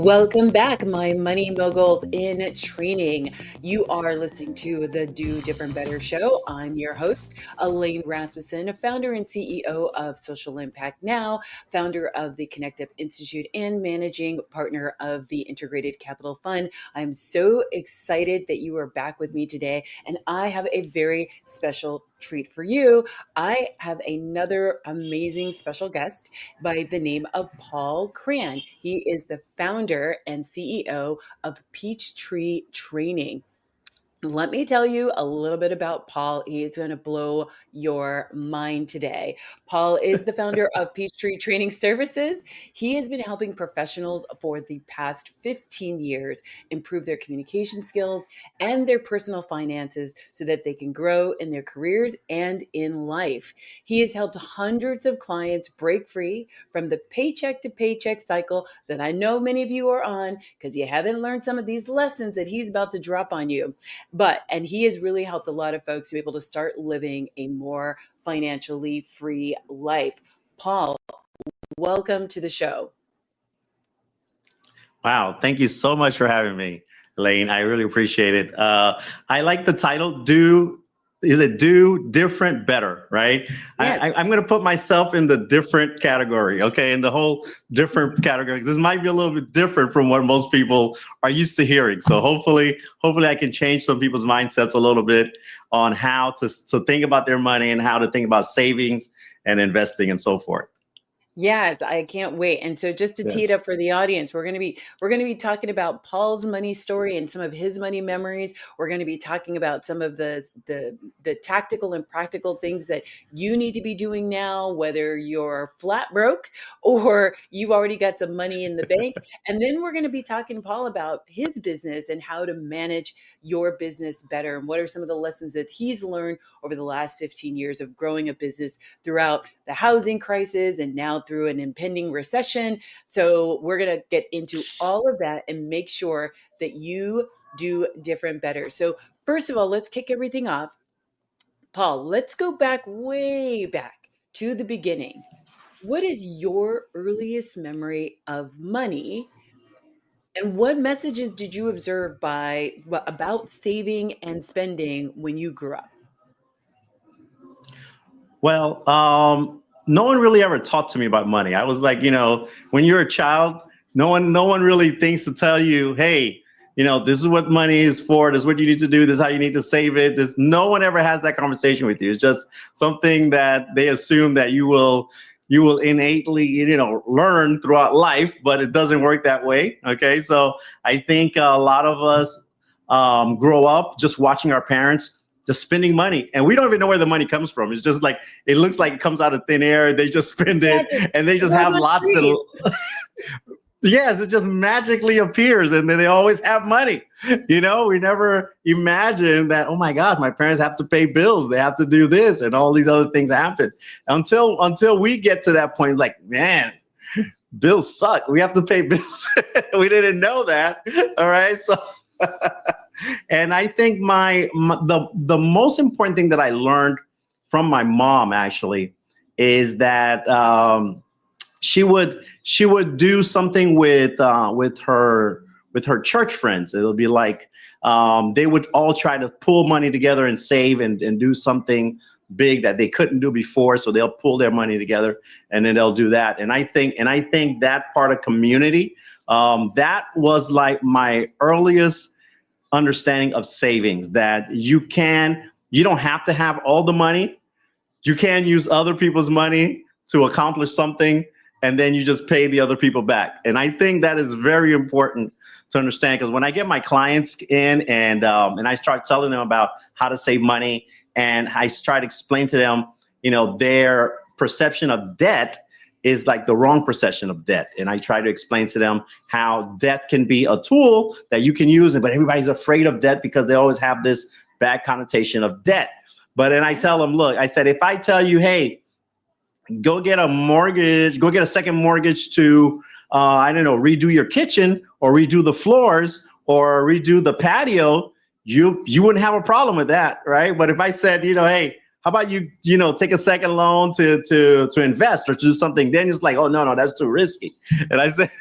Welcome back, my money moguls in training. You are listening to the Do.Different.Better Show. I'm your host, Elaine Rasmussen, founder and CEO of Social Impact Now, founder of the Connect Up Institute, and managing partner of the Integrated Capital Fund. I'm so excited that you are back with me today, and I have a very special treat for you. I have another amazing special guest by the name of Paul Craan. He is the founder and CEO of Peachtree Training. Let me tell you a little bit about Paul. He is going to blow your mind today. Paul is the founder of Peachtree Training Services. He has been helping professionals for the past 15 years improve their communication skills and their personal finances so that they can grow in their careers and in life. He has helped hundreds of clients break free from the paycheck to paycheck cycle that I know many of you are on because you haven't learned some of these lessons that he's about to drop on you. And he has really helped a lot of folks to be able to start living a more financially free life. Paul, welcome to the show. Wow. Thank you so much for having me, Elaine. I really appreciate it. I like the title, Do Different Better, right? Yes. I'm going to put myself in the different category, okay? In the whole different category. This might be a little bit different from what most people are used to hearing. So hopefully I can change some people's mindsets a little bit on how to think about their money and how to think about savings and investing and so forth. Yes, I can't wait. And so just to tee it up for the audience, we're going to be talking about Paul's money story and some of his money memories. We're going to be talking about some of the tactical and practical things that you need to be doing now, whether you're flat broke or you've already got some money in the bank. And then we're going to be talking to Paul about his business and how to manage your business better and what are some of the lessons that he's learned over the last 15 years of growing a business throughout the housing crisis and now through an impending recession. So we're going to get into all of that and make sure that you do different better. So first of all, let's kick everything off. Paul, let's go way back to the beginning. What is your earliest memory of money? And what messages did you observe about saving and spending when you grew up? Well, no one really ever talked to me about money. I was like, when you're a child, no one really thinks to tell you, hey, this is what money is for. This is what you need to do. This is how you need to save it. No one ever has that conversation with you. It's just something that they assume that you will innately, learn throughout life, but it doesn't work that way. Okay. So I think a lot of us grow up just watching our parents just spending money, and we don't even know where the money comes from. It's just like, it looks like it comes out of thin air. They just spend it and they just have lots of, yes, it just magically appears and then they always have money. We never imagine that, oh my God, my parents have to pay bills. They have to do this and all these other things happen until we get to that point, like, man, bills suck. We have to pay bills. We didn't know that. All right. So, and I think the most important thing that I learned from my mom actually is that she would do something with her church friends. It'll be like they would all try to pull money together and save and do something big that they couldn't do before. So they'll pull their money together and then they'll do that. And I think that part of community, that was like my earliest understanding of savings, that you don't have to have all the money. You can use other people's money to accomplish something, and then you just pay the other people back. And I think that is very important to understand, because when I get my clients in and I start telling them about how to save money, and I try to explain to them, their perception of debt is like the wrong perception of debt. And I try to explain to them how debt can be a tool that you can use, but everybody's afraid of debt because they always have this bad connotation of debt. But then I tell them, look, I said, if I tell you, hey, go get a second mortgage to, redo your kitchen or redo the floors or redo the patio, you wouldn't have a problem with that, right? But if I said, hey, how about you take a second loan to invest or to do something, then it's like, oh, no, that's too risky. And I said,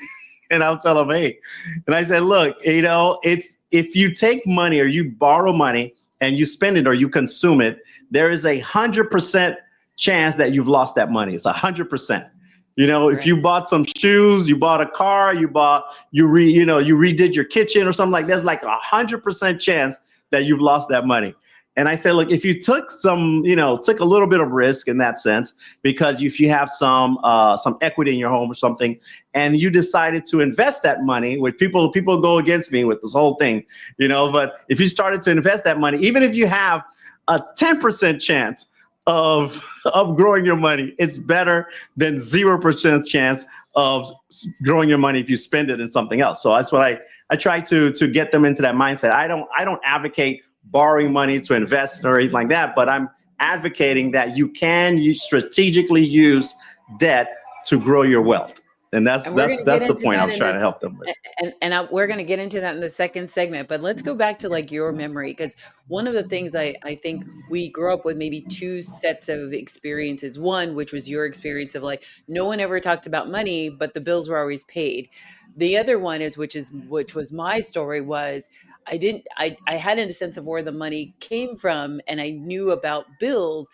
And I'll tell them, hey, and I said, look, it's if you take money or you borrow money and you spend it or you consume it, there is 100% chance that you've lost that money. It's 100%. If Right. you bought some shoes, you bought a car, you redid your kitchen or something like that, there's like 100% chance that you've lost that money. And I said, look, if you took took a little bit of risk in that sense, because if you have some equity in your home or something, and you decided to invest that money, which people go against me with this whole thing, but if you started to invest that money, even if you have a 10% chance of growing your money, it's better than 0% chance of growing your money if you spend it in something else. So that's what I try to get them into that mindset. I don't advocate borrowing money to invest or anything like that, but I'm advocating that you can strategically use debt to grow your wealth. And that's And we're going to get the into point I that was in trying this, to help them with. we're going to get into that in the second segment. But let's go back to like your memory, because one of the things I think we grew up with maybe two sets of experiences. One, which was your experience of like no one ever talked about money, but the bills were always paid. The other one which was my story was I had a sense of where the money came from and I knew about bills,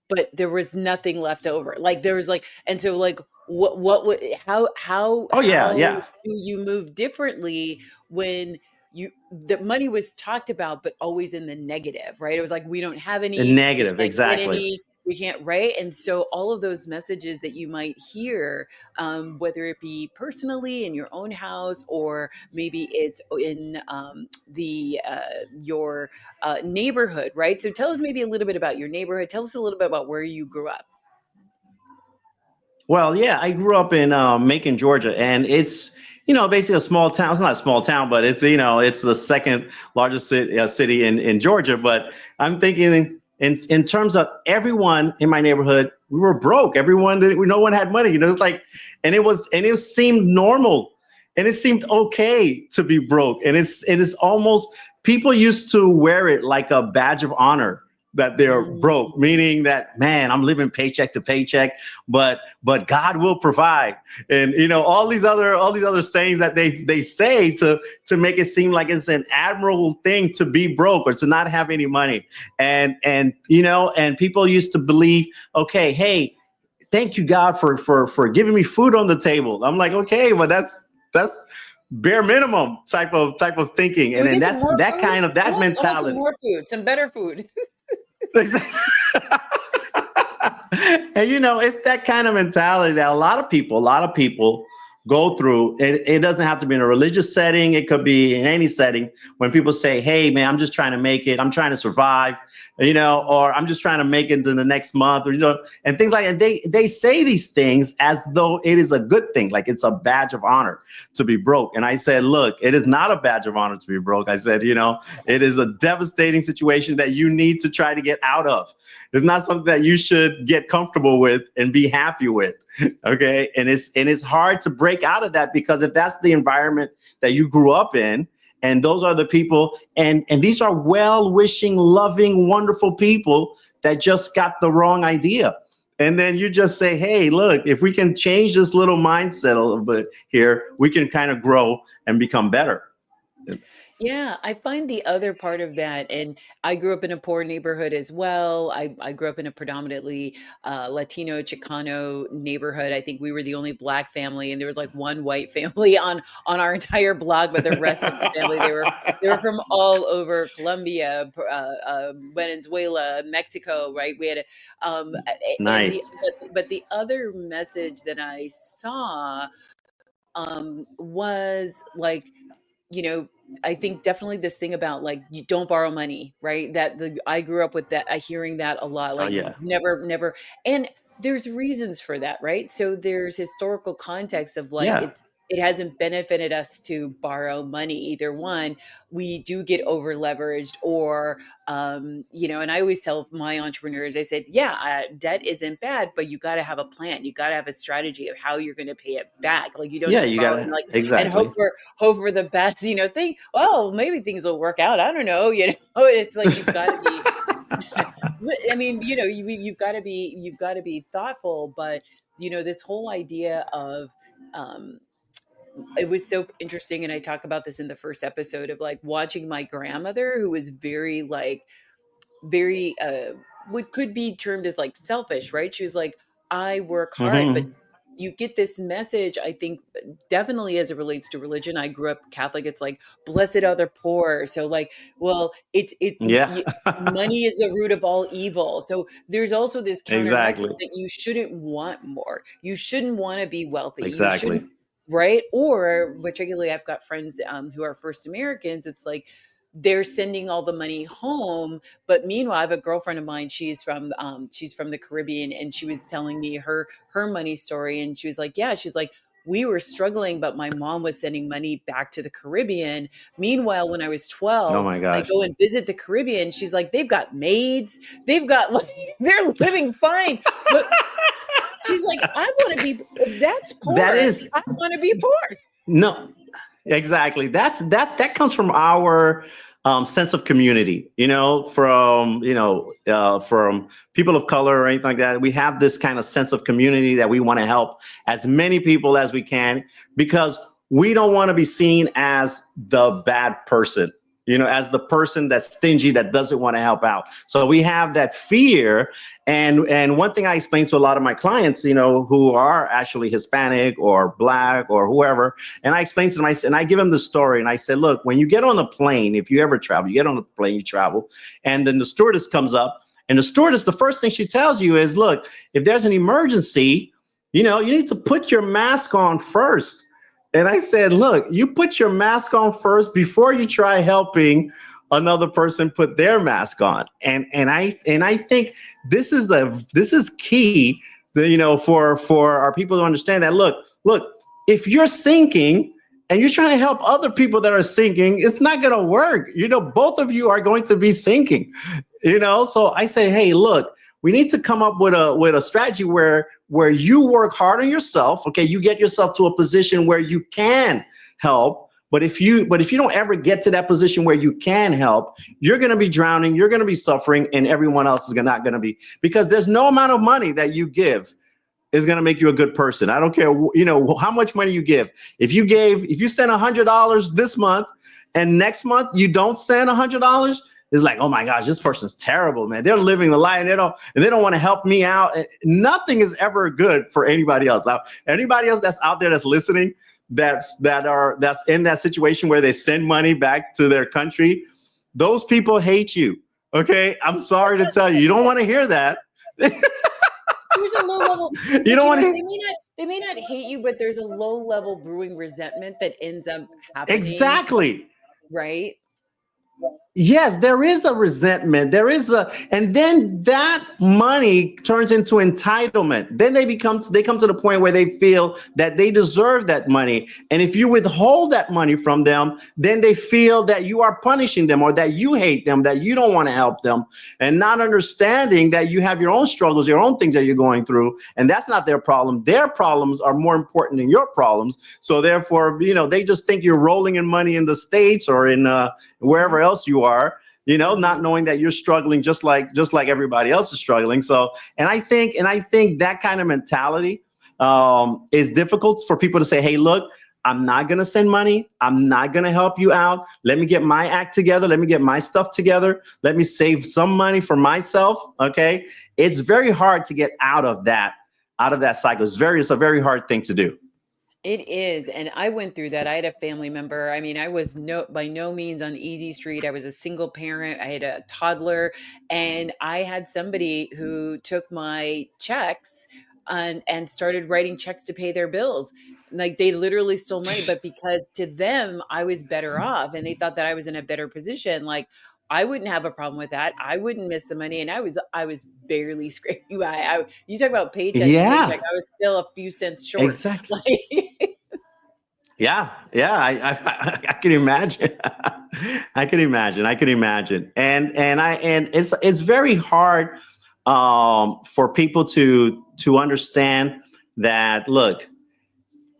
but there was nothing left over. Like there was like, and so like, what would, Oh yeah, how yeah. do you move differently when the money was talked about, but always in the negative, right? It was like, we don't have any, we Negative, can't get exactly. any, we can't, right? And so all of those messages that you might hear, whether it be personally in your own house, or maybe it's in the your neighborhood, right? So tell us maybe a little bit about your neighborhood. Tell us a little bit about where you grew up. Well, yeah, I grew up in Macon, Georgia, and it's basically a small town. It's not a small town, but it's it's the second largest city in Georgia. But I'm thinking in terms of everyone in my neighborhood, we were broke. No one had money. It's like, and it seemed normal, and it seemed okay to be broke, and it's almost, people used to wear it like a badge of honor that they're broke, Mm. meaning that, man, I'm living paycheck to paycheck, but God will provide. And all these other sayings that they say to make it seem like it's an admirable thing to be broke or to not have any money. And people used to believe, okay, hey, thank you, God, for giving me food on the table. I'm like, okay, well, that's bare minimum type of thinking. Can And we then get some that's more that food? kind of I that want some mentality. more food, some better food. And it's that kind of mentality that a lot of people go through. It doesn't have to be in a religious setting. It could be in any setting. When people say, hey man, I'm just trying to make it, I'm trying to survive, or I'm just trying to make it into the next month, or and things like that. They say these things as though it is a good thing, like it's a badge of honor to be broke. And I said, look, it is not a badge of honor to be broke. I said, it is a devastating situation that you need to try to get out of. It's not something that you should get comfortable with and be happy with. Okay. And it's hard to break out of that, because if that's the environment that you grew up in, and those are the people, and these are well-wishing, loving, wonderful people that just got the wrong idea. And then you just say, hey, look, if we can change this little mindset a little bit here, we can kind of grow and become better. Yeah, I find the other part of that, and I grew up in a poor neighborhood as well. I grew up in a predominantly Latino Chicano neighborhood. I think we were the only black family, and there was like one white family on our entire block, but the rest of the family, they were from all over Colombia, Venezuela, Mexico, right? We had and Nice. but the other message that I saw was like, you know, I think definitely this thing about like you don't borrow money, right? I grew up with that, hearing that a lot, Oh like yeah. never. And there's reasons for that, right? So there's historical context of like Yeah. it hasn't benefited us to borrow money. Either one, we do get over leveraged, or and I always tell my entrepreneurs, I said, yeah, debt isn't bad, but you got to have a plan. You got to have a strategy of how you're going to pay it back. Like you don't Yeah, just you borrow and gotta, like and exactly. hope for the best, think, well, maybe things will work out. I don't know, it's like you've got to be I mean, you've got to be thoughtful, but this whole idea of um it was so interesting. And I talk about this in the first episode of like watching my grandmother, who was very like, very what could be termed as like selfish, right? She was like, I work hard, but Hmm. you get this message, I think, definitely as it relates to religion. I grew up Catholic. It's like, blessed are the poor. So like, well, Yeah. money is the root of all evil. So there's also this counter message Exactly. that you shouldn't want more. You shouldn't want to be wealthy. You shouldn't, Exactly. right? Or particularly, I've got friends who are first Americans. It's like they're sending all the money home, but meanwhile, I have a girlfriend of mine. She's from the Caribbean, and she was telling me her money story. And she was like, "Yeah, she's like, we were struggling, but my mom was sending money back to the Caribbean. Meanwhile, when I was Oh 12, my I gosh. go and visit the Caribbean. She's like, they've got maids, they've got like they're living fine, but." She's like, I want to be, if that's That poor, is I want to be poor. no. Exactly. That comes from our sense of community. From people of color or anything like that. We have this kind of sense of community that we want to help as many people as we can because we don't want to be seen as the bad person. As the person that's stingy, that doesn't want to help out. So we have that fear. And one thing I explain to a lot of my clients, who are actually Hispanic or Black or whoever, and I explained to them, and I give them the story, and I said, look, when you get on a plane, if you ever travel, you get on a plane, you travel, and then the stewardess comes up, and the stewardess, the first thing she tells you is, look, if there's an emergency, you need to put your mask on first. And I said, look, you put your mask on first before you try helping another person put their mask on. And I think this is key, for our people to understand that, look, if you're sinking and you're trying to help other people that are sinking, it's not going to work. Both of you are going to be sinking. So I say, hey, look, we need to come up with a strategy where you work hard on yourself. Okay, you get yourself to a position where you can help. But if you don't ever get to that position where you can help, you're going to be drowning, you're going to be suffering, and everyone else is not going to be, because there's no amount of money that you give is going to make you a good person. I don't care, how much money you give. If you send $100 this month and next month you don't send $100, it's like, oh my gosh, this person's terrible, man. They're living the life and they don't want to help me out. Nothing is ever good for anybody else. Anybody else that's out there that's listening, that's in that situation where they send money back to their country, those people hate you. Okay, I'm sorry to tell you, you don't want to hear that. There's a low level, You but don't you want know, to. they may not hate you, but there's a low level brewing resentment that ends up happening, Exactly. right? Yes, there is a resentment. And then that money turns into entitlement. Then they come to the point where they feel that they deserve that money. And if you withhold that money from them, then they feel that you are punishing them or that you hate them, that you don't want to help them, and not understanding that you have your own struggles, your own things that you're going through. And that's not their problem. Their problems are more important than your problems. So therefore, they just think you're rolling in money in the States or in wherever else you are, not Mhm. knowing that you're struggling just like everybody else is struggling. So, and I think that kind of mentality is difficult for people to say, hey, look, I'm not going to send money. I'm not going to help you out. Let me get my act together. Let me get my stuff together. Let me save some money for myself. Okay. It's very hard to get out of that cycle. It's a very hard thing to do. It is, and I went through that. I had a family member. I mean, I was by no means on easy street. I was a single parent. I had a toddler, and I had somebody who took my checks and started writing checks to pay their bills. Like they literally stole money, but because to them I was better off, and they thought that I was in a better position. Like I wouldn't have a problem with that. I wouldn't miss the money, and I was barely scraping by. You talk about paycheck to paycheck. Yeah, I was still a few cents short. exactly. Like Yeah, yeah, I can imagine. I can imagine, and it's very hard for people to understand that. Look,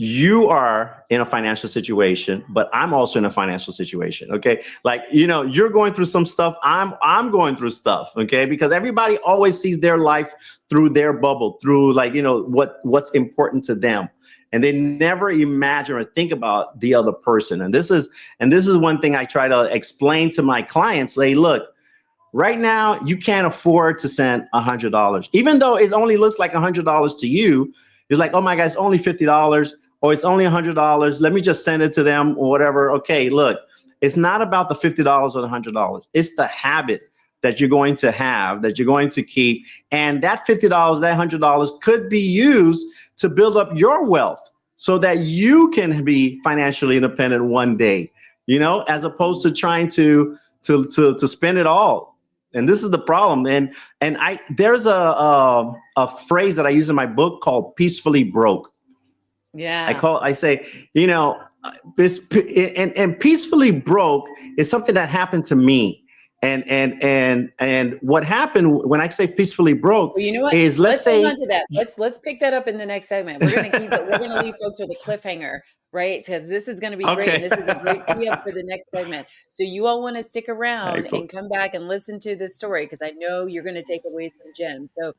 you are in a financial situation, but I'm also in a financial situation. Okay. Like, you know, you're going through some stuff. I'm going through stuff. Okay. Because everybody always sees their life through their bubble, through like, you know, what's important to them. And they never imagine or think about the other person. And this is one thing I try to explain to my clients. Like, look, right now, you can't afford to send $100, even though it only looks like $100 to you. It's like, oh my God, it's only $50 or it's only $100. Let me just send it to them or whatever. Okay, look, it's not about the $50 or the $100. It's the habit that you're going to have, that you're going to keep. And that $50, that $100 could be used to build up your wealth so that you can be financially independent one day, you know, as opposed to trying to spend it all. And this is the problem. And there's a phrase that I use in my book called peacefully broke. Yeah. I say, you know, and peacefully broke is something that happened to me. And what happened when I say peacefully broke, well, you know what? is Let's hold on to that. Let's pick that up in the next segment. We're going to keep it. We're going to leave folks with a cliffhanger, right? Because this is going to be great. Okay. And this is a great tee-up for the next segment. So you all want to stick around Excellent. and come back and listen to this story, because I know you're going to take away some gems. So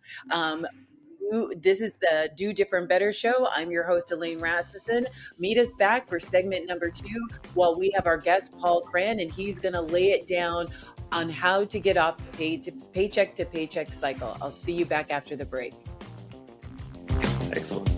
this is the Do Different Better Show. I'm your host, Elaine Rasmussen. Meet us back for segment number 2 while we have our guest, Paul Craan, and he's going to lay it down on how to get off the paycheck to paycheck cycle. I'll see you back after the break. Excellent.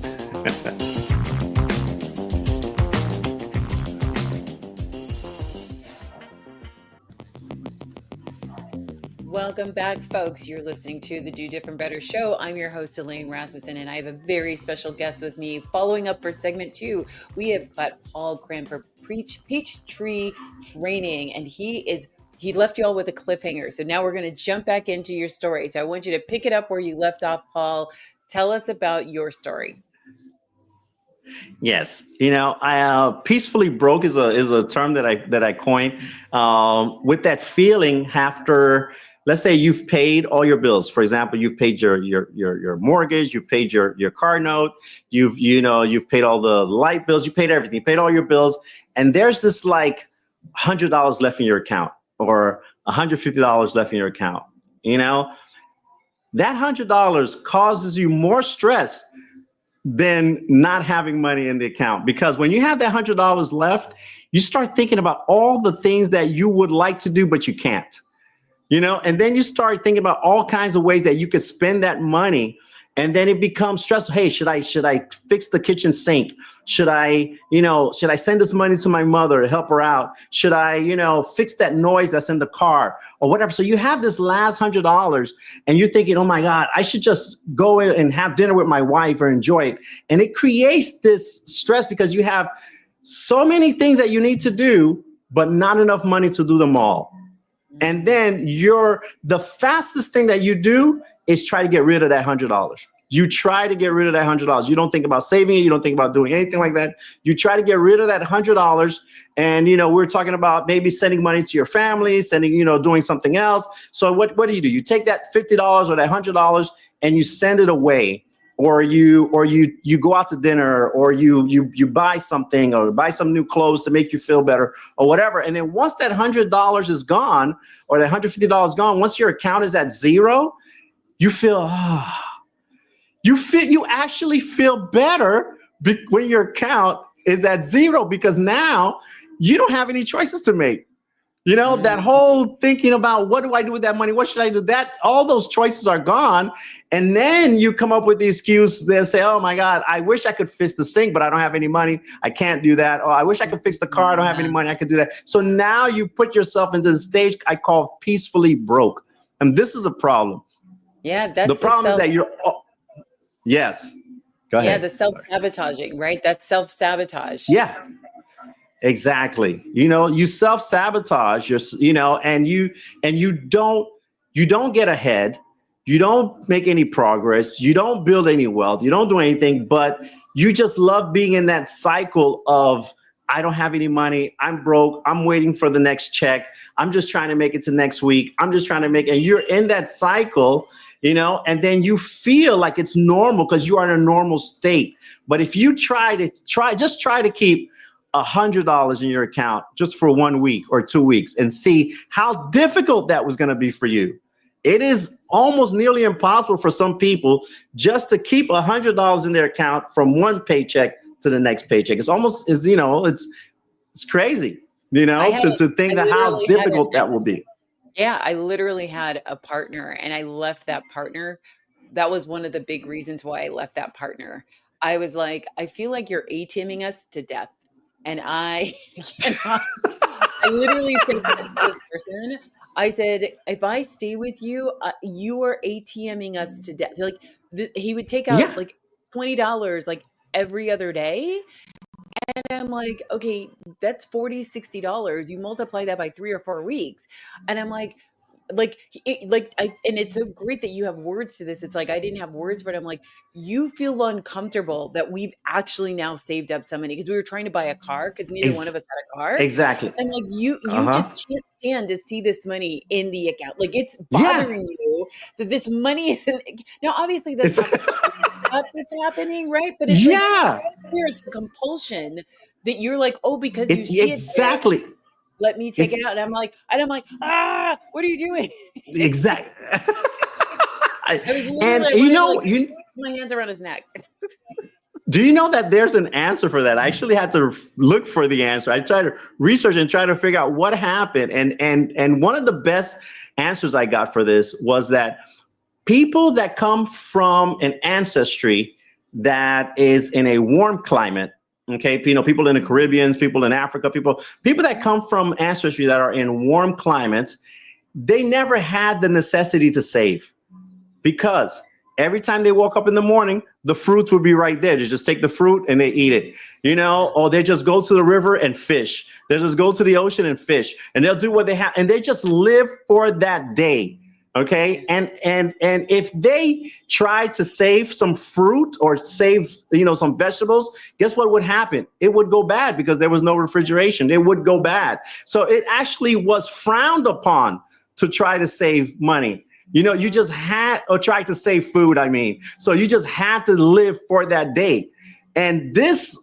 Welcome back, folks. You're listening to the Do Different Better Show. I'm your host, Elaine Rasmussen, and I have a very special guest with me. Following up for segment 2, we have got Paul Craan for Peachtree Training, and he left you all with a cliffhanger. So now we're going to jump back into your story. So I want you to pick it up where you left off, Paul. Tell us about your story. Yes, you know, peacefully broke is a term that I coined with that feeling after, let's say you've paid all your bills. For example, you've paid your mortgage, you've paid your car note, you've paid all the light bills, you paid everything, you paid all your bills, and there's this like $100 left in your account or $150 left in your account. You know, that $100 causes you more stress than not having money in the account, because when you have that $100 left, you start thinking about all the things that you would like to do but you can't, you know, and then you start thinking about all kinds of ways that you could spend that money, and then it becomes stressful. Hey, should I fix the kitchen sink? Should I send this money to my mother to help her out? Should I, fix that noise that's in the car or whatever? So you have this last $100 and you're thinking, oh my God, I should just go in and have dinner with my wife or enjoy it. And it creates this stress because you have so many things that you need to do, but not enough money to do them all. And then the fastest thing that you do is try to get rid of that $100. You try to get rid of that $100. You don't think about saving it. You don't think about doing anything like that. You try to get rid of that $100. And, we're talking about maybe sending money to your family, doing something else. So what do? You take that $50 or that $100 and you send it away, or you go out to dinner, or you buy something, or buy some new clothes to make you feel better or whatever. And then once that $100 is gone, or that $150 is gone, once your account is at zero, you feel, you actually feel better when your account is at zero, because now you don't have any choices to make. That whole thinking about what do I do with that money? What should I do? All those choices are gone. And then you come up with the excuse. They'll say, oh my God, I wish I could fix the sink, but I don't have any money. I can't do that. Or I wish I could fix the car. I don't have any money. I could do that. So now you put yourself into the stage I call peacefully broke. And this is a problem. Yeah, that's the problem is that you're. Yes. Go ahead. Yeah, the self-sabotaging, right? That's self-sabotage. Yeah. Exactly. You self-sabotage and you don't get ahead. You don't make any progress. You don't build any wealth. You don't do anything, but you just love being in that cycle of, I don't have any money. I'm broke. I'm waiting for the next check. I'm just trying to make it to next week. I'm just trying to and you're in that cycle. and then you feel like it's normal because you are in a normal state. But if you try to keep $100 in your account just for 1 week or 2 weeks and see how difficult that was going to be for you. It is almost nearly impossible for some people just to keep $100 in their account from one paycheck to the next paycheck. It's almost it's crazy, to think that how difficult that will be. Yeah, I literally had a partner and I left that partner. That was one of the big reasons why I left that partner. I was like, I feel like you're ATMing us to death. And I cannot, I literally said to this person, I said, if I stay with you, you are ATMing us to death. Like he would take out like $20 like every other day. And I'm like, okay, that's $40, $60. You multiply that by 3 or 4 weeks. And I'm like, and it's so great that you have words to this. It's like, I didn't have words for it. I'm like, you feel uncomfortable that we've actually now saved up some money because we were trying to buy a car because neither one of us had a car. Exactly. And like, you just can't stand to see this money in the account. Like it's bothering you that this money isn't. Now, obviously that's not the stuff that's happening, right? But it's it's a compulsion that you're like, oh, because you see exactly. it there, let me take it out. And I'm like, what are you doing? Exactly. I was literally my hands around his neck. Do you know that there's an answer for that? I actually had to look for the answer. I tried to research and try to figure out what happened. And one of the best answers I got for this was that people that come from an ancestry that is in a warm climate, okay, people in the Caribbean, people in Africa, people that come from ancestry that are in warm climates, they never had the necessity to save because every time they woke up in the morning, the fruits would be right there. They just take the fruit and they eat it, or they just go to the river and fish. They just go to the ocean and fish, and they'll do what they have, and they just live for that day. Okay. And if they tried to save some fruit or save, some vegetables, guess what would happen? It would go bad because there was no refrigeration. It would go bad. So it actually was frowned upon to try to save money. You just had, or try to save food, I mean. So you just had to live for that day. And this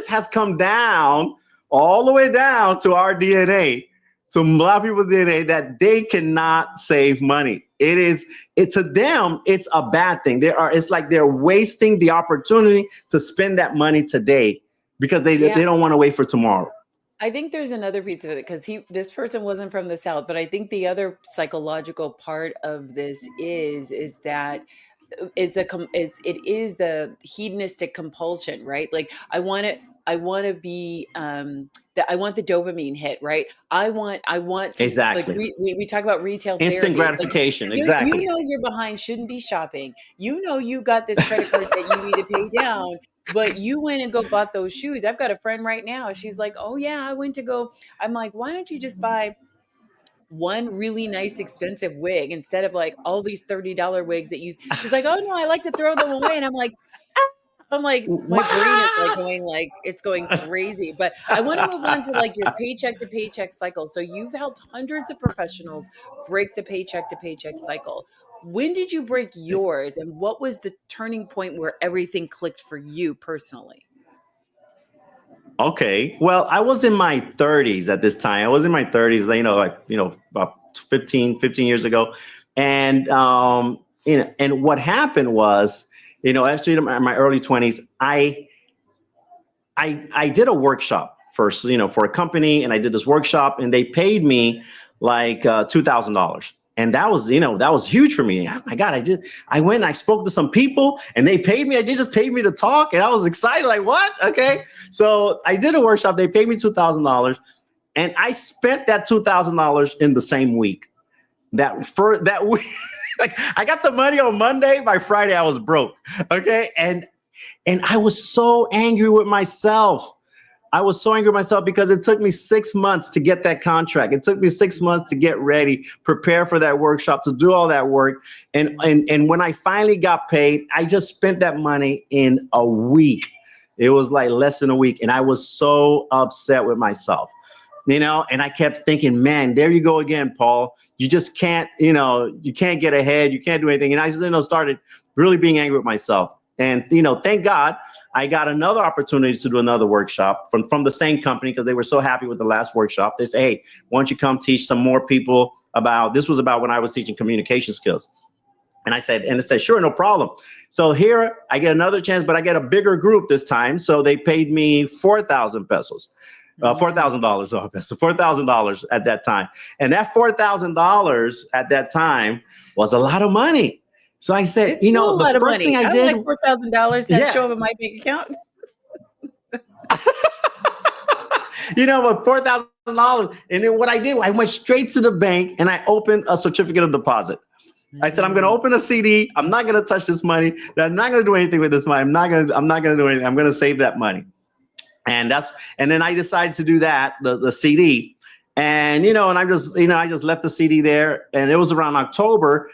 has come down all the way down to our DNA. So a lot of people's DNA that they cannot save money. To them, it's a bad thing. It's like they're wasting the opportunity to spend that money today because they don't want to wait for tomorrow. I think there's another piece of it because this person wasn't from the South, but I think the other psychological part of this is that it is the hedonistic compulsion, right? Like I want to be I want the dopamine hit, right? I want to exactly. Like we talk about retail instant therapy. gratification. Like, exactly. You're behind, shouldn't be shopping. You got this credit card that you need to pay down, but you went and bought those shoes. I've got a friend right now. She's like, oh yeah, I went to go. I'm like, why don't you just buy one really nice expensive wig instead of like all these $30 wigs that she's like, oh no, I like to throw them away. And I'm like, my brain is it's going crazy. But I want to move on to like your paycheck to paycheck cycle. So you've helped hundreds of professionals break the paycheck to paycheck cycle. When did you break yours, and what was the turning point where everything clicked for you personally? Okay. Well, I was in my 30s at this time. I was in my 30s, about 15 years ago. And, and what happened was, actually in my early 20s, I did a workshop first, for a company, and I did this workshop and they paid me like $2,000. And that was huge for me. Oh my God, I went and I spoke to some people and they paid me. They just paid me to talk. And I was excited, like, what? Okay. So I did a workshop. They paid me $2,000 and I spent that $2,000 in the same week. That week, like I got the money on Monday, by Friday I was broke. Okay. And I was so angry with myself. Because it took me 6 months to get that contract. It took me 6 months to get ready, prepare for that workshop, to do all that work. And when I finally got paid, I just spent that money in a week. It was like less than a week. And I was so upset with myself. And I kept thinking, man, there you go again, Paul. You just can't, you can't get ahead. You can't do anything. And I, started really being angry with myself. And, thank God I got another opportunity to do another workshop from the same company, because they were so happy with the last workshop. They say, hey, why don't you come teach some more people this was about when I was teaching communication skills. And I said, sure, no problem. So here I get another chance, but I get a bigger group this time. So they paid me 4,000 pesos. $4,000, $4,000 at that time. And that $4,000 at that time was a lot of money. So I said, it's still a lot the of first money. thing I did. did, like $4,000 that show up in my bank account. But $4,000. And then what I did, I went straight to the bank and I opened a certificate of deposit. I said, I'm going to open a CD. I'm not going to touch this money. I'm not going to do anything with this money. I'm not going to do anything. I'm going to save that money. And then I decided to do that, the CD. And, and I just left the CD there, and it was around October.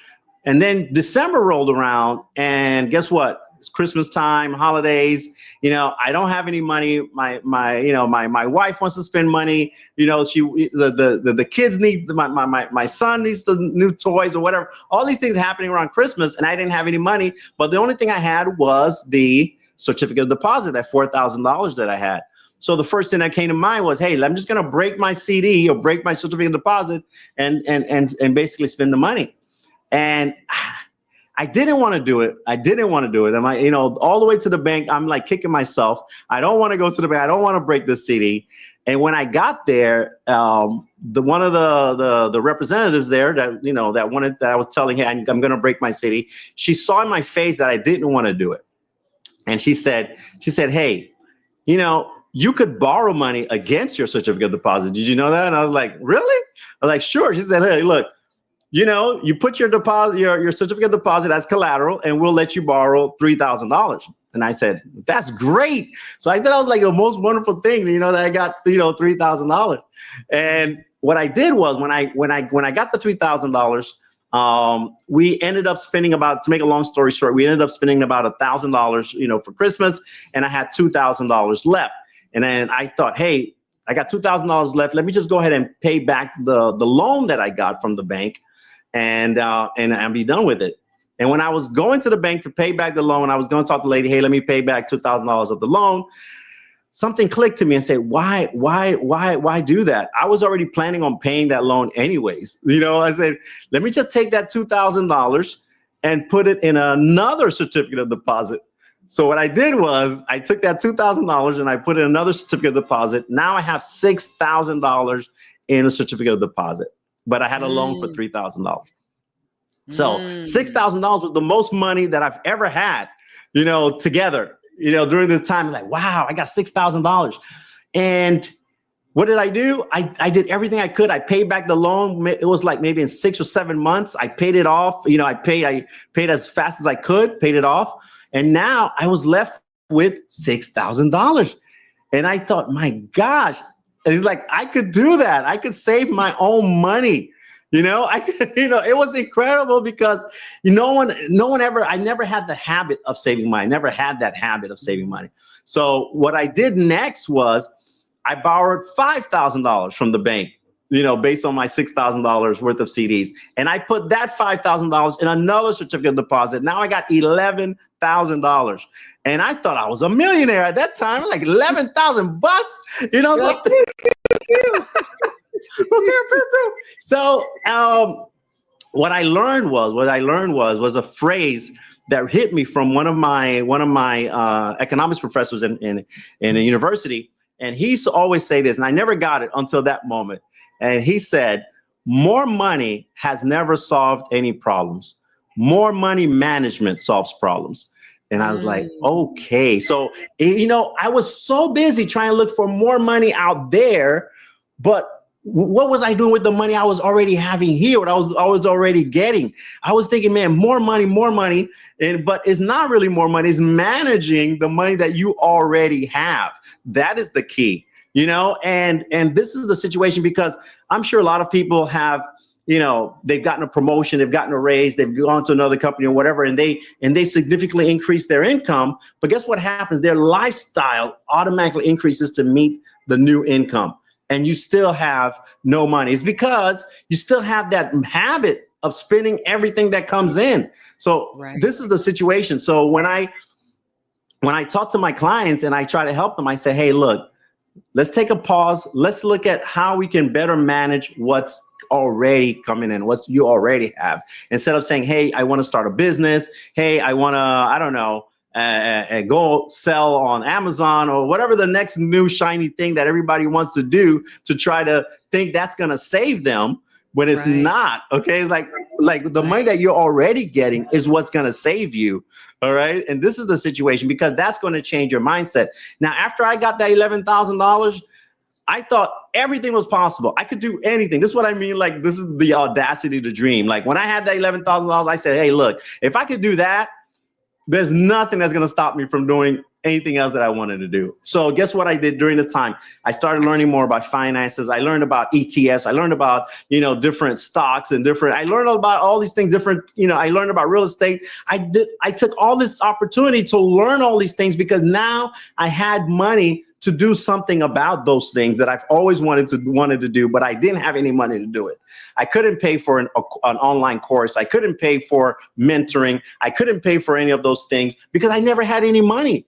And then December rolled around, and guess what? It's Christmas time, holidays. I don't have any money. My wife wants to spend money. The kids need, my son needs the new toys or whatever. All these things happening around Christmas, and I didn't have any money. But the only thing I had was the certificate of deposit, that $4,000 that I had. So the first thing that came to mind was, hey, I'm just going to break my CD or break my certificate of deposit and basically spend the money. And I didn't want to do it. And all the way to the bank, I'm like kicking myself. I don't want to go to the bank. I don't want to break the CD. And when I got there, one of the representatives there that I was telling, hey, I'm going to break my CD. She saw in my face that I didn't want to do it. And she said, hey, you could borrow money against your certificate of deposit. Did you know that? And I was like, really? I was like, sure. She said, hey, look, you put your deposit, your certificate of deposit as collateral, and we'll let you borrow $3,000. And I said, that's great. So I thought it was like the most wonderful thing, that I got, $3,000. And what I did was when I got the $3,000, we ended up spending to make a long story short, we ended up spending about $1,000, for Christmas, and I had $2,000 left. And then I thought, hey, I got $2,000 left. Let me just go ahead and pay back the loan that I got from the bank, and be done with it. And when I was going to the bank to pay back the loan, I was going to talk to the lady, hey, let me pay back $2,000 of the loan. Something clicked to me and said, why do that? I was already planning on paying that loan anyways. I said, let me just take that $2,000 and put it in another certificate of deposit. So what I did was I took that $2,000 and I put in another certificate of deposit. Now I have $6,000 in a certificate of deposit, but I had a loan for $3,000. So $6,000 was the most money that I've ever had, together, during this time. Like, wow, I got $6,000. And what did I do? I did everything I could. I paid back the loan. It was like maybe in 6 or 7 months. I paid it off. I paid as fast as I could, paid it off. And now I was left with $6,000. And I thought, my gosh, it's like, I could do that. I could save my own money. It was incredible because I never had the habit of saving money. I never had that habit of saving money. So what I did next was I borrowed $5,000 from the bank, based on my $6,000 worth of CDs. And I put that $5,000 in another certificate of deposit. Now I got $11,000. And I thought I was a millionaire at that time, like $11,000 bucks, So what I learned was a phrase that hit me from one of my economics professors in a university. And he used to always say this, and I never got it until that moment. And he said, more money has never solved any problems. More money management solves problems. And I was like, okay. So, I was so busy trying to look for more money out there, but what was I doing with the money I was already having here? What I was already getting? I was thinking, man, more money, but it's not really more money. It's managing the money that you already have. That is the key, and this is the situation, because I'm sure a lot of people have, they've gotten a promotion, they've gotten a raise, they've gone to another company or whatever, and they significantly increase their income. But guess what happens? Their lifestyle automatically increases to meet the new income. and you still have no money. It's because you still have that habit of spending everything that comes in. So Right. this is the situation. So when I talk to my clients and I try to help them, I say, hey, look, let's take a pause. Let's look at how we can better manage what's already coming in, what you already have. Instead of saying, hey, I want to start a business. Hey, I want to, I don't know, go sell on Amazon or whatever the next new shiny thing that everybody wants to do to try to think that's going to save them when it's not. Okay. It's like the money that you're already getting is what's going to save you. All right. And this is the situation, because that's going to change your mindset. Now, after I got that $11,000, I thought everything was possible. I could do anything. This is what I mean. Like, this is the audacity to dream. Like, when I had that $11,000, I said, hey, look, if I could do that, there's nothing that's going to stop me from doing anything else that I wanted to do. So guess what I did during this time? I started learning more about finances. I learned about ETFs. I learned about, different stocks and I learned about all these things different. I learned about real estate. I took all this opportunity to learn all these things because now I had money to do something about those things that I've always wanted to do, but I didn't have any money to do it. I couldn't pay for an online course. I couldn't pay for mentoring. I couldn't pay for any of those things because I never had any money.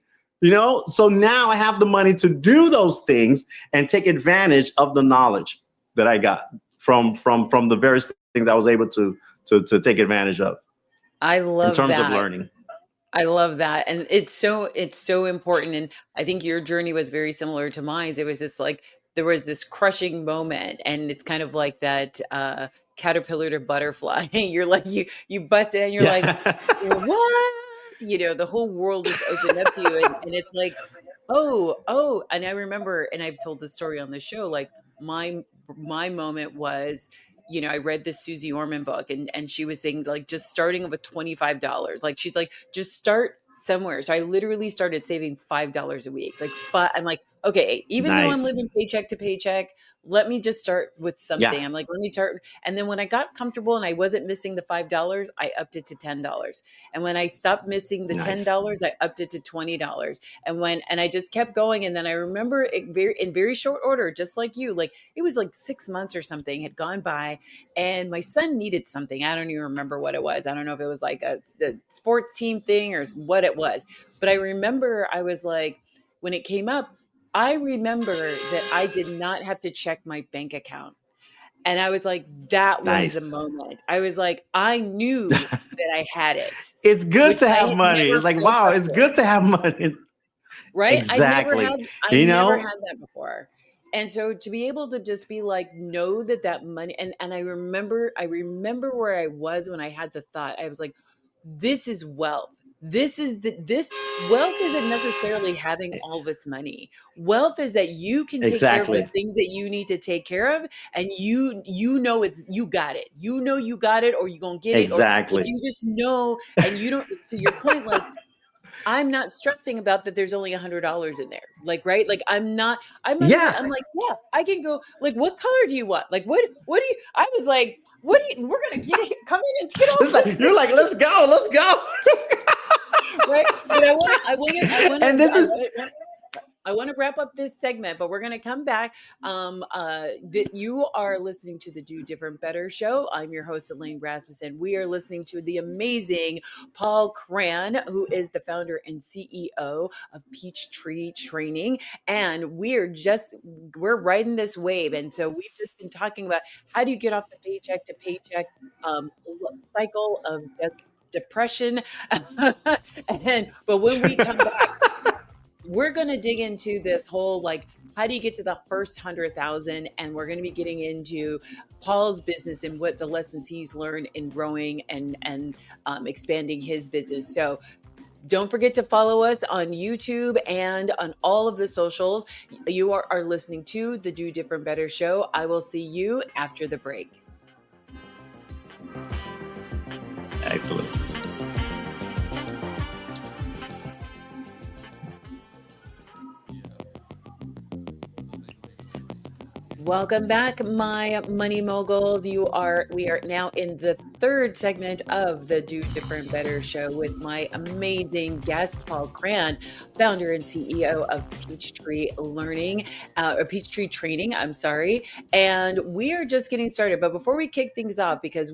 So now I have the money to do those things and take advantage of the knowledge that I got from the various things I was able to take advantage of. I love in terms that. of learning. I love that. And it's so important. And I think your journey was very similar to mine. It was just like, there was this crushing moment, and it's kind of like that caterpillar to butterfly. You're like, you bust it and you're like, what? The whole world is opened up to you. And it's like, oh. And I remember, and I've told the story on the show, like my moment was, I read this Susie Orman book, and she was saying, like, just starting with $25. Like, she's like, just start somewhere. So I literally started saving $5 a week. Like, I'm like, okay, even though I'm living paycheck to paycheck, let me just start with something. Yeah. I'm like, let me start. And then when I got comfortable and I wasn't missing the $5, I upped it to $10. And when I stopped missing the $10, I upped it to $20. And I just kept going. And then I remember it in very short order, just like you, like it was like 6 months or something had gone by, and my son needed something. I don't even remember what it was. I don't know if it was like the sports team thing or what it was. But I remember I was like, when it came up, I remember that I did not have to check my bank account. And I was like, that was the moment. I was like, I knew that I had it. It's good to have money. It's like, wow, it's good to have money. Right? Exactly. I never had that before. And so to be able to just be like, know that money, and I remember where I was when I had the thought. I was like, this is wealth. This wealth isn't necessarily having all this money. Wealth is that you can take care of the things that you need to take care of, and you got it. You got it, or you're gonna get it. Or you just know, and you don't. To your point, like, I'm not stressing about that there's only $100 in there. Like, right? Like, I'm like, yeah, I can go. Like, what color do you want? Like, what do you, I was like, we're going to come in and get all like, you're like, let's go. Right. But I want to wrap up this segment, but we're going to come back. That you are listening to the Do Different Better Show. I'm your host, Elaine Rasmussen. We are listening to the amazing Paul Craan, who is the founder and CEO of Peachtree Training. And we're riding this wave. And so we've just been talking about how do you get off the paycheck to paycheck cycle of depression. But when we come back, we're going to dig into this whole, like, how do you get to the first 100,000? And we're going to be getting into Paul's business and what the lessons he's learned in growing and expanding his business. So don't forget to follow us on YouTube and on all of the socials. You are listening to the Do Different Better Show. I will see you after the break. Excellent. Welcome back, my money moguls. We are now in the third segment of the Do Different Better Show with my amazing guest, Paul Craan, founder and CEO of Peachtree Learning, or Peachtree Training, I'm sorry. And we are just getting started. But before we kick things off, because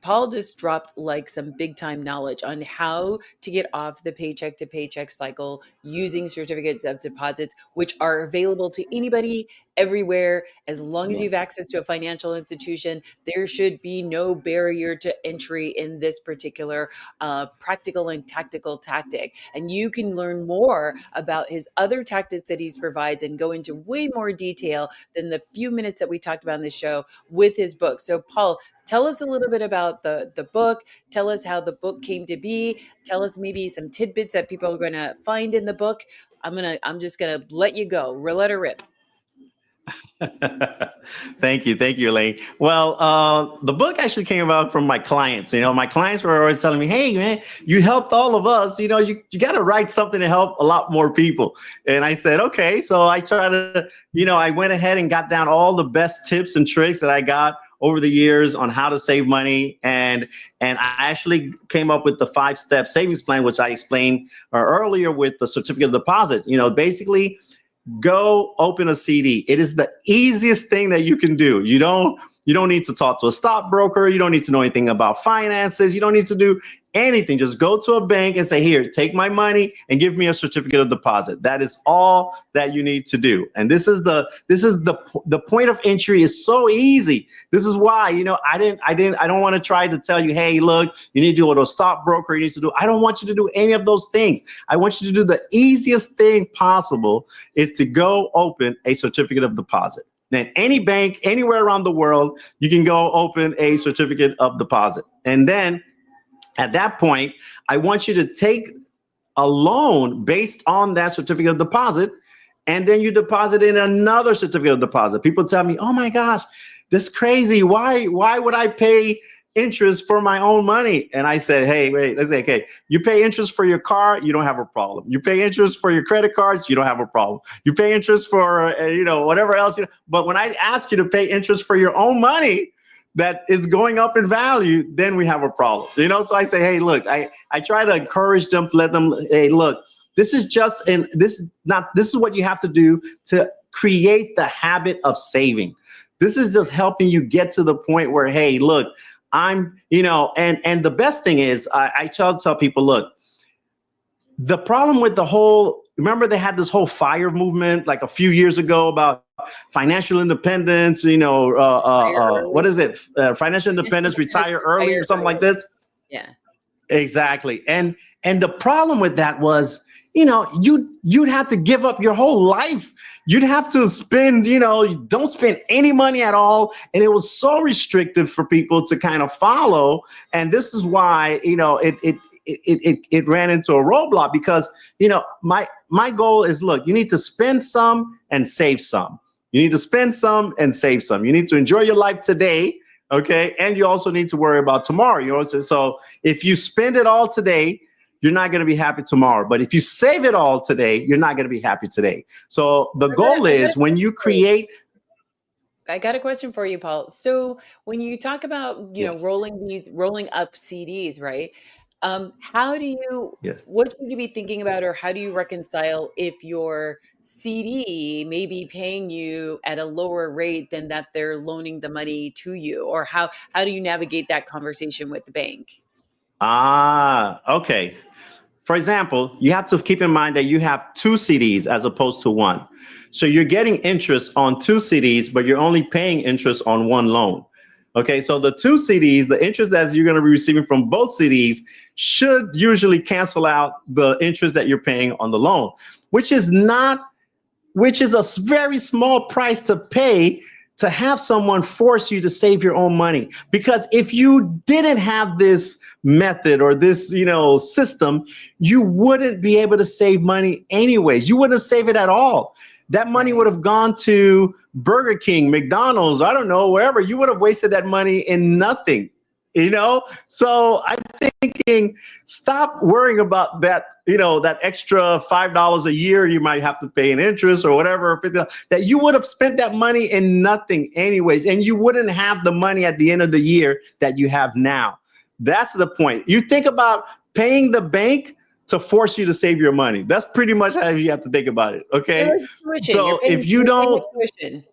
Paul just dropped like some big time knowledge on how to get off the paycheck to paycheck cycle using certificates of deposits, which are available to anybody everywhere. As long as you have Yes. access to a financial institution, there should be no barrier to entry in this particular practical and tactical tactic. And you can learn more about his other tactics that he provides and go into way more detail than the few minutes that we talked about in the show with his book. So, Paul, tell us a little bit about the book. Tell us how the book came to be. Tell us maybe some tidbits that people are going to find in the book. I'm just gonna let you go. Let her rip. Thank you, Elaine. Well, the book actually came about from my clients. My clients were always telling me, "Hey, man, you helped all of us. You got to write something to help a lot more people." And I said, "Okay." So I tried to, I went ahead and got down all the best tips and tricks that I got over the years on how to save money, and I actually came up with the 5-step savings plan, which I explained earlier with the certificate of deposit. Basically, go open a CD. It is the easiest thing that you can do. You don't need to talk to a stockbroker. You don't need to know anything about finances. You don't need to do anything. Just go to a bank and say, "Here, take my money and give me a certificate of deposit." That is all that you need to do. And this is the point of entry is so easy. This is why, I don't want to try to tell you, "Hey, look, you need to go to a stockbroker. You need to do," I don't want you to do any of those things. I want you to do the easiest thing possible is to go open a certificate of deposit. Then any bank, anywhere around the world, you can go open a certificate of deposit. And then at that point, I want you to take a loan based on that certificate of deposit, and then you deposit in another certificate of deposit. People tell me, "Oh my gosh, this is crazy. Why would I pay interest for my own money?" And I said, "Hey, wait, let's say, okay, you pay interest for your car, you don't have a problem. You pay interest for your credit cards, you don't have a problem. You pay interest for, whatever else. But when I ask you to pay interest for your own money that is going up in value, then we have a problem." So I say, "Hey, look, I try to encourage them to let them, hey, look, this is what you have to do to create the habit of saving. This is just helping you get to the point where, hey, look, and the best thing is I tell people, look, the problem with remember they had this whole FIRE movement like a few years ago about financial independence, what is it? Financial independence, retire early or something like this. Yeah. Exactly. And the problem with that was, you'd have to give up your whole life. You'd have to spend, don't spend any money at all. And it was so restrictive for people to kind of follow. And this is why, it ran into a roadblock because, my goal is, look, you need to spend some and save some. You need to spend some and save some. You need to enjoy your life today. Okay. And you also need to worry about tomorrow. So if you spend it all today, you're not going to be happy tomorrow. But if you save it all today, you're not going to be happy today. So the goal is when you create. I got a question for you, Paul. So when you talk about, Yes. rolling up CDs, right? Yes. What should you be thinking about, or how do you reconcile if your CD may be paying you at a lower rate than that they're loaning the money to you? Or how do you navigate that conversation with the bank? Okay. For example, you have to keep in mind that you have 2 CDs as opposed to 1. So you're getting interest on 2 CDs, but you're only paying interest on 1 loan. Okay, so the 2 CDs, the interest that you're going to be receiving from both CDs should usually cancel out the interest that you're paying on the loan, which is a very small price to pay to have someone force you to save your own money. Because if you didn't have this method or this, system, you wouldn't be able to save money anyways. You wouldn't save it at all. That money would have gone to Burger King, McDonald's, I don't know, wherever. You would have wasted that money in nothing. So I'm thinking, stop worrying about that, that extra $5 a year you might have to pay in interest or whatever, that you would have spent that money in nothing anyways, and you wouldn't have the money at the end of the year that you have now. That's the point. You think about paying the bank to force you to save your money. That's pretty much how you have to think about it. Okay. Like tuition. So if you You're paying don't, a tuition.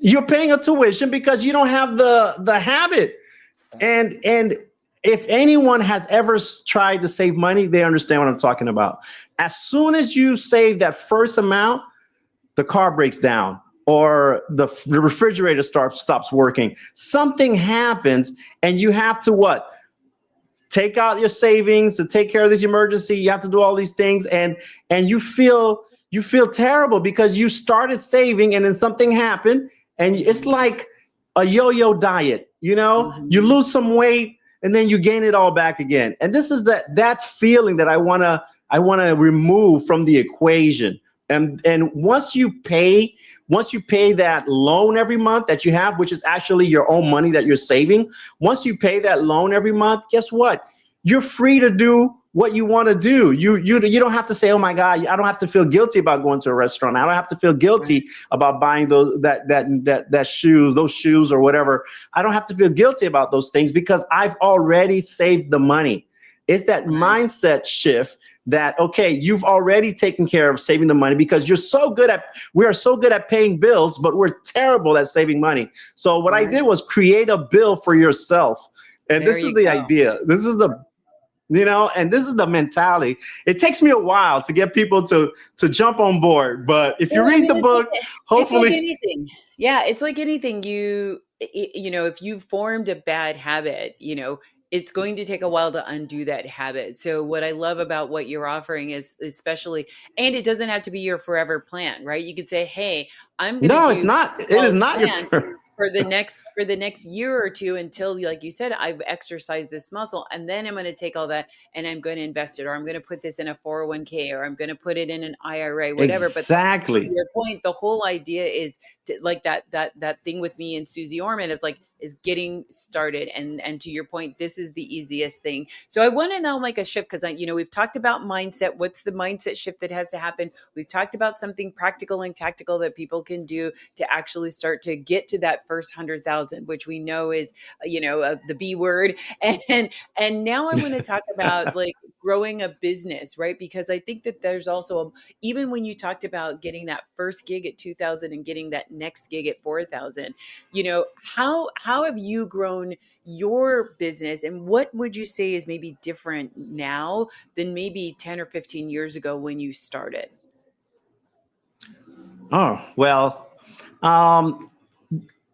you're paying a tuition because you don't have the habit. And if anyone has ever tried to save money, they understand what I'm talking about. As soon as you save that first amount, the car breaks down or the refrigerator stops working. Something happens and you have to what? Take out your savings to take care of this emergency. You have to do all these things, and you feel terrible because you started saving and then something happened, and it's like a yo-yo diet. You lose some weight and then you gain it all back again. And this is that feeling that I wanna remove from the equation. And once you pay that loan every month that you have, which is actually your own money that you're saving, once you pay that loan every month, guess what? You're free to do what you want to do. You don't have to say, oh my God, I don't have to feel guilty about going to a restaurant. I don't have to feel guilty about buying those shoes or whatever. I don't have to feel guilty about those things because I've already saved the money. It's that mindset shift that, okay, you've already taken care of saving the money because we are so good at paying bills, but we're terrible at saving money. So what I did was create a bill for yourself. And this is the idea. This is and this is the mentality. It takes me a while to get people to jump on board. But if you read the book, hopefully. It's like anything. Yeah, it's like anything. If you formed a bad habit, it's going to take a while to undo that habit. So what I love about what you're offering is especially, and it doesn't have to be your forever plan, right? You could say, hey, I'm going to No, it's not. It is not your for the next year or two until, like you said, I've exercised this muscle, and then I'm going to take all that and I'm going to invest it, or I'm going to put this in a 401k, or I'm going to put it in an IRA, whatever. Exactly. But to your point, the whole idea is like that thing with me and Susie Orman is getting started. And to your point, this is the easiest thing. So I want to now make a shift because we've talked about mindset. What's the mindset shift that has to happen? We've talked about something practical and tactical that people can do to actually start to get to that first 100,000, which we know is, the B word. And now I want to talk about like growing a business, right? Because I think that there's also, even when you talked about getting that first gig at 2,000 and getting that next gig at 4,000, how have you grown your business, and what would you say is maybe different now than maybe 10 or 15 years ago when you started? Oh, well,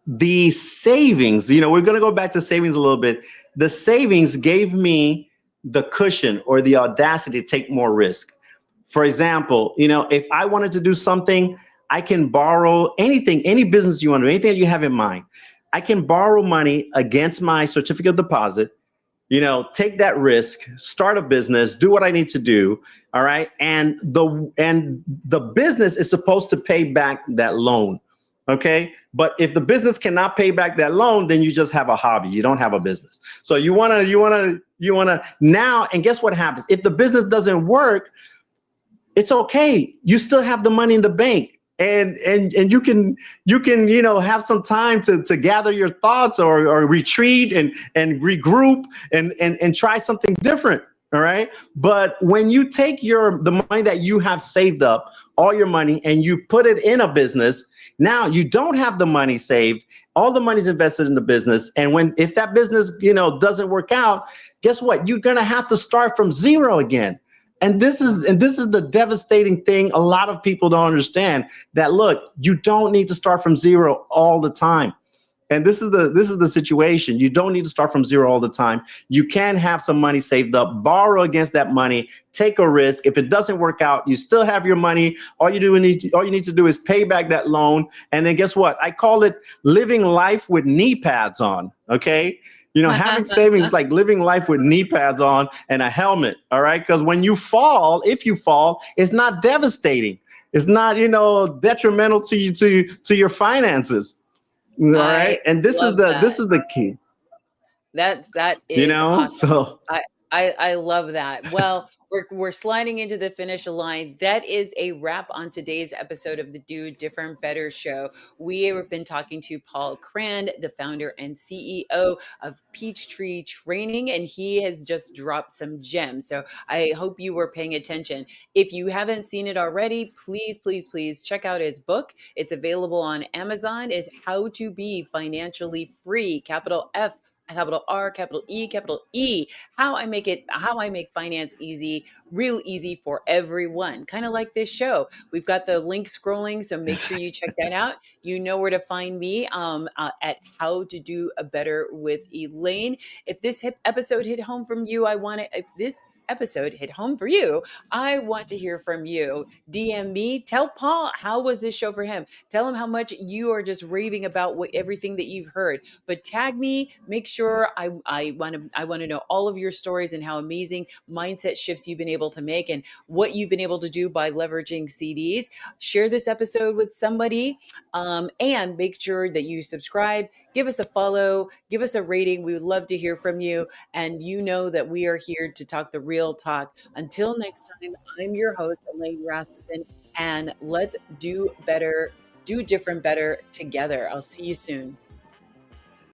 the savings, we're going to go back to savings a little bit. The savings gave me the cushion or the audacity to take more risk. For example, if I wanted to do something, I can borrow anything, any business you want to do, anything that you have in mind. I can borrow money against my certificate of deposit, take that risk, start a business, do what I need to do. All right. And the business is supposed to pay back that loan. Okay. But if the business cannot pay back that loan, then you just have a hobby. You don't have a business. So you want to now, and guess what happens? If the business doesn't work, it's okay. You still have the money in the bank. And you can have some time to gather your thoughts or retreat and regroup and try something different. All right. But when you take the money that you have saved up, all your money, and you put it in a business, now you don't have the money saved. All the money's invested in the business. And if that business, doesn't work out, guess what? You're going to have to start from zero again. And this is the devastating thing. A lot of people don't understand that. Look, you don't need to start from zero all the time. And this is the situation. You don't need to start from zero all the time. You can have some money saved up, borrow against that money, take a risk. If it doesn't work out, you still have your money. All you need to do is pay back that loan. And then guess what? I call it living life with knee pads on. Okay. Having savings is like living life with knee pads on and a helmet. All right. Because when you fall, if you fall, it's not devastating. It's not, detrimental to your finances. All right. And this is the key. That You is know, awesome. so I love that. Well, we're sliding into the finish line. That is a wrap on today's episode of the Do Different Better Show. We have been talking to Paul Craan, the founder and CEO of Peachtree Training, and he has just dropped some gems. So I hope you were paying attention. If you haven't seen it already, please, please, please check out his book. It's available on Amazon. Is How to Be Financially Free, capital F, capital R, capital E, capital E. How I make finance easy, real easy for everyone. Kind of like this show. We've got the link scrolling, so make sure you check that out. You know where to find me at How to Do a Better with Elaine. If this episode hit home from you, if this episode hit home for you, I want to hear from you. DM me. Tell Paul, how was this show for him? Tell him how much you are just raving about everything that you've heard. But tag me. Make sure I want to know all of your stories and how amazing mindset shifts you've been able to make and what you've been able to do by leveraging CDs. Share this episode with somebody, and make sure that you subscribe. Give us a follow. Give us a rating. We would love to hear from you. And you know that we are here to talk the real talk. Until next time, I'm your host, Elaine Rasmussen, and let's do better, do different better together. I'll see you soon.